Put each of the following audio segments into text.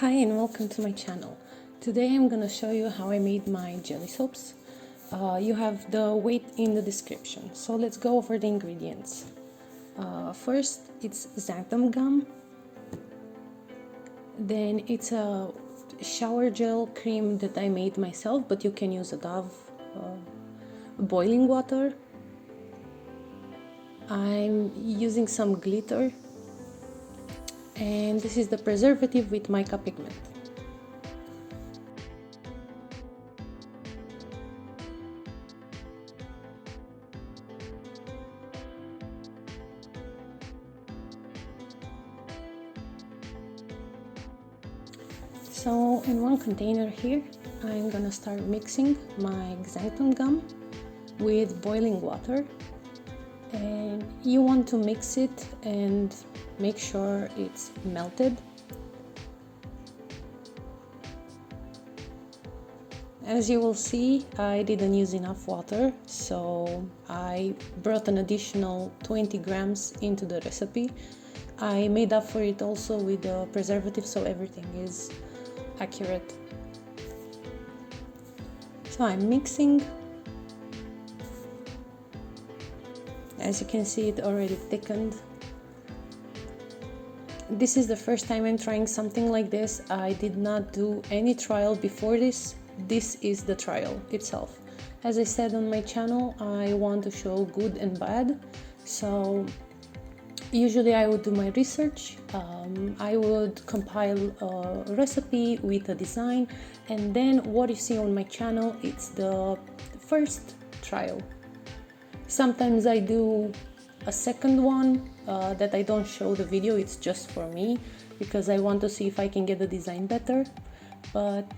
Hi and welcome to my channel. Today I'm gonna show you how I made my jelly soaps. You have the weight in the description, so let's go over the ingredients. First, it's xantham gum. Then it's a shower gel cream that I made myself, but you can use a Dove boiling water. I'm using some glitter, and this is the preservative with Mica Pigment. So in one container here, I'm gonna start mixing my xantham gum with boiling water, and you want to mix it and make sure it's melted. As you will see, I didn't use enough water, so I brought an additional 20 grams into the recipe. I made up for it also with the preservative, so everything is accurate. So I'm mixing. As you can see, it already thickened. This is the first time I'm trying something like this. I did not do any trial before this. This is the trial itself. As I said on my channel, I want to show good and bad. So usually I would do my research, I would compile a recipe with a design, and then what you see on my channel, it's the first trial. Sometimes I do a second one that I don't show the video, it's just for me, because I want to see if I can get the design better. But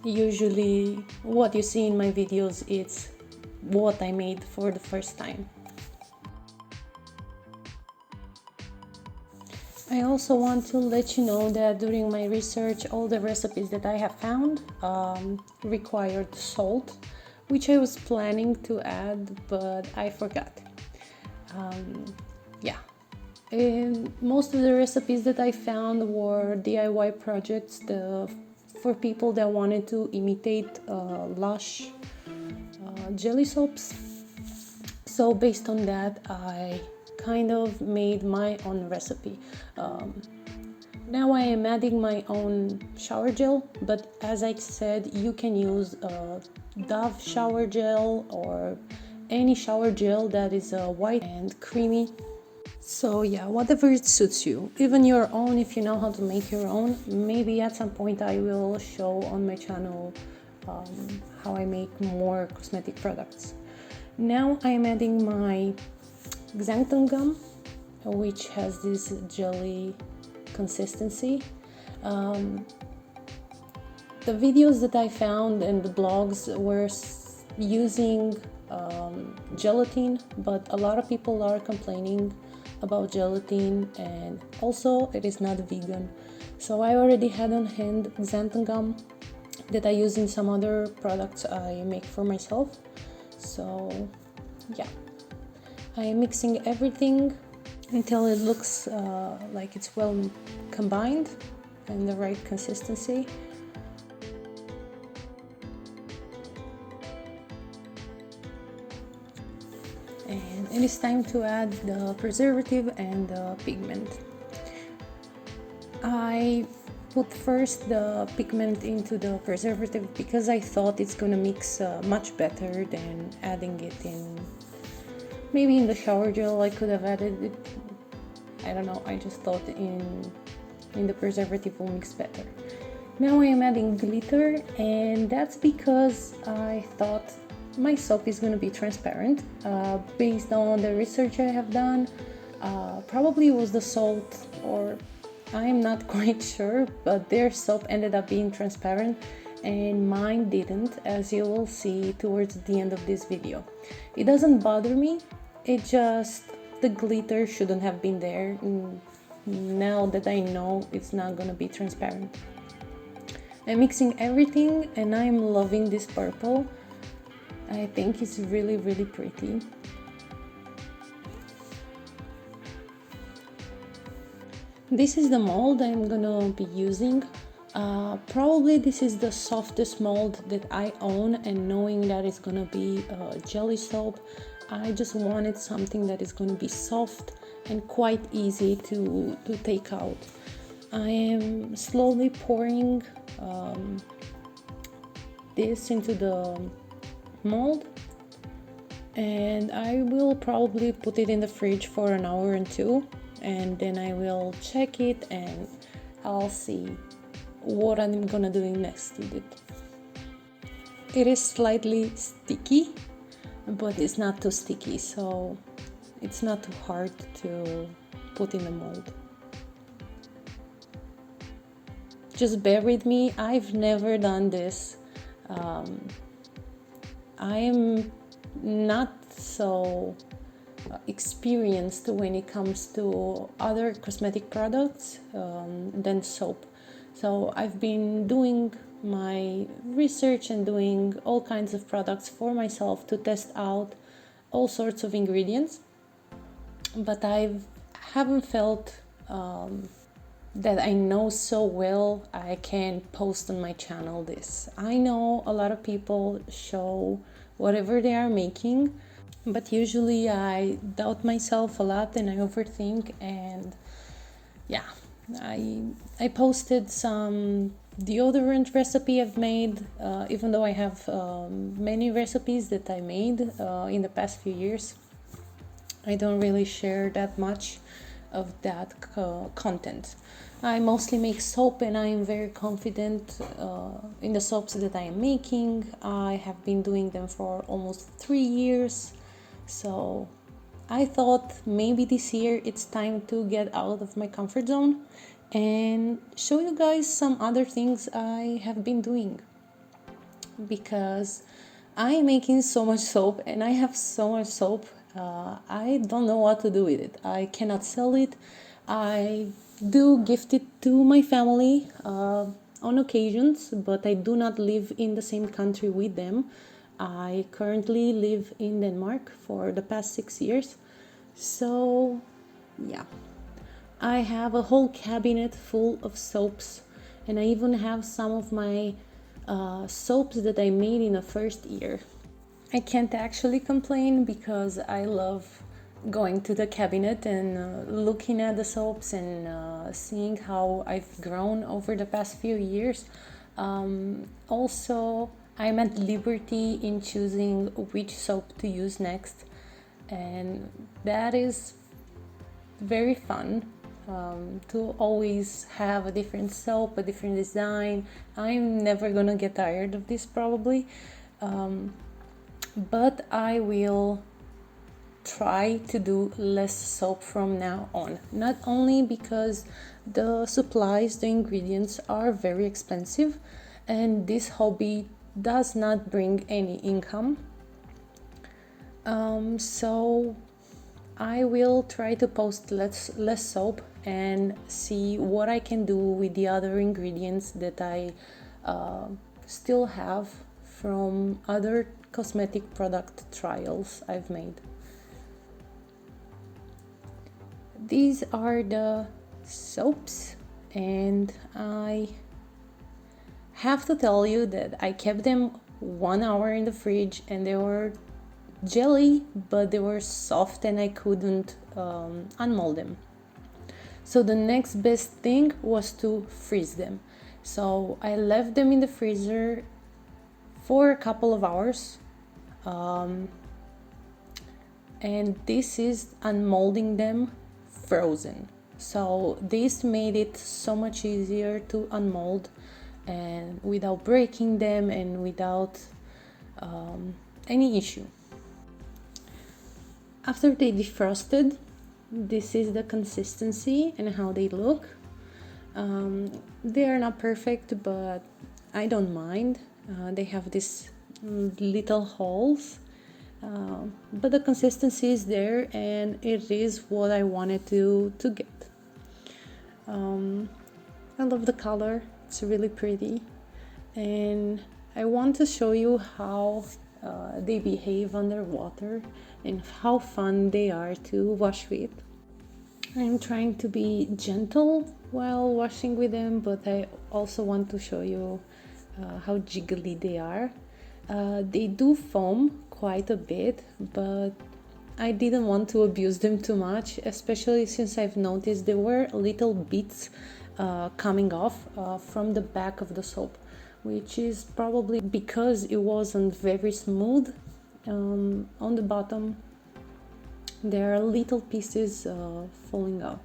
usually what you see in my videos, it's what I made for the first time. I also want to let you know that during my research, all the recipes that I have found required salt, which I was planning to add, but I forgot. And most of the recipes that I found were DIY projects for people that wanted to imitate Lush jelly soaps. So based on that, I kind of made my own recipe. Now I am adding my own shower gel, but as I said, you can use Dove shower gel or any shower gel that is white and creamy. So yeah, whatever it suits you, even your own, if you know how to make your own. Maybe at some point I will show on my channel how I make more cosmetic products. Now I am adding my xantham gum, which has this jelly consistency. The videos that I found and the blogs were using gelatin, but a lot of people are complaining about gelatin, and also it is not vegan. So I already had on hand xantham gum that I use in some other products I make for myself. So yeah, I am mixing everything until it looks like it's well combined and the right consistency. And it is time to add the preservative and the pigment. I put first the pigment into the preservative because I thought it's gonna mix much better than adding it in. Maybe in the shower gel I could have added it. I don't know, I just thought in the preservative will mix better. Now I am adding glitter, and that's because I thought my soap is going to be transparent. Based on the research I have done, probably it was the salt, or I'm not quite sure, but their soap ended up being transparent and mine didn't, as you will see towards the end of this video. It doesn't bother me, it just, the glitter shouldn't have been there. Now that I know it's not gonna be transparent. I'm mixing everything and I'm loving this purple. I think it's really pretty. This is the mold I'm gonna be using. Probably this is the softest mold that I own, and knowing that it's gonna be jelly soap, I just wanted something that is gonna be soft and quite easy to take out. I am slowly pouring this into the mold, and I will probably put it in the fridge for an hour or two, and then I will check it and I'll see what I'm gonna do next with it. It is slightly sticky, but it's not too sticky, so it's not too hard to put in the mold. Just bear with me, I've never done this. I am not so experienced when it comes to other cosmetic products than soap. So I've been doing my research and doing all kinds of products for myself to test out all sorts of ingredients, but I haven't felt that I know so well I can post on my channel this. I know a lot of people show whatever they are making, but usually I doubt myself a lot and I overthink, and yeah, I posted some deodorant recipe I've made, even though I have many recipes that I made in the past few years. I don't really share that much of that content. I mostly make soap, and I am very confident in the soaps that I am making. I have been doing them for almost 3 years, so I thought maybe this year it's time to get out of my comfort zone and show you guys some other things I have been doing, because I am making so much soap and I have so much soap. I don't know what to do with it. I cannot sell it. I do gift it to my family on occasions, but I do not live in the same country with them. I currently live in Denmark for the past 6 years. So yeah, I have a whole cabinet full of soaps, and I even have some of my soaps that I made in the first year. I can't actually complain because I love going to the cabinet and looking at the soaps and seeing how I've grown over the past few years. Also, I'm at liberty in choosing which soap to use next, and that is very fun. To always have a different soap, a different design. I'm never gonna get tired of this probably, but I will try to do less soap from now on. Not only because the supplies, the ingredients are very expensive, and this hobby does not bring any income. So I will try to post less soap and see what I can do with the other ingredients that I still have from other cosmetic product trials I've made. These are the soaps, and I have to tell you that I kept them 1 hour in the fridge, and they were jelly, but they were soft and I couldn't unmold them. So the next best thing was to freeze them. So I left them in the freezer for a couple of hours, and this is unmolding them frozen. So this made it so much easier to unmold, and without breaking them and without any issue. After they defrosted, this is the consistency and how they look. They are not perfect, but I don't mind. They have these little holes, but the consistency is there, and it is what I wanted to get. I love the color, it's really pretty, and I want to show you how they behave underwater and how fun they are to wash with. I'm trying to be gentle while washing with them, but I also want to show you how jiggly they are. They do foam quite a bit, but I didn't want to abuse them too much, especially since I've noticed there were little bits coming off from the back of the soap, which is probably because it wasn't very smooth. On the bottom there are little pieces falling out.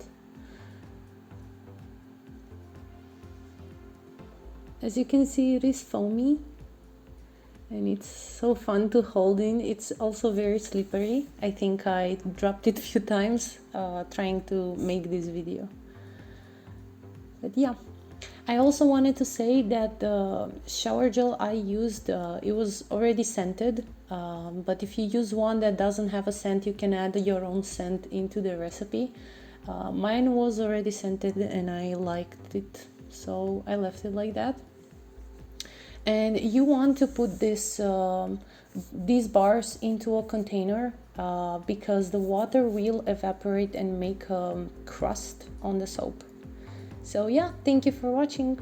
As you can see, it is foamy and it's so fun to hold in. It's also very slippery. I think I dropped it a few times trying to make this video. But yeah, I also wanted to say that the shower gel I used, it was already scented, but if you use one that doesn't have a scent, you can add your own scent into the recipe. Mine was already scented and I liked it, so I left it like that. And you want to put these bars into a container because the water will evaporate and make a crust on the soap. So yeah, thank you for watching.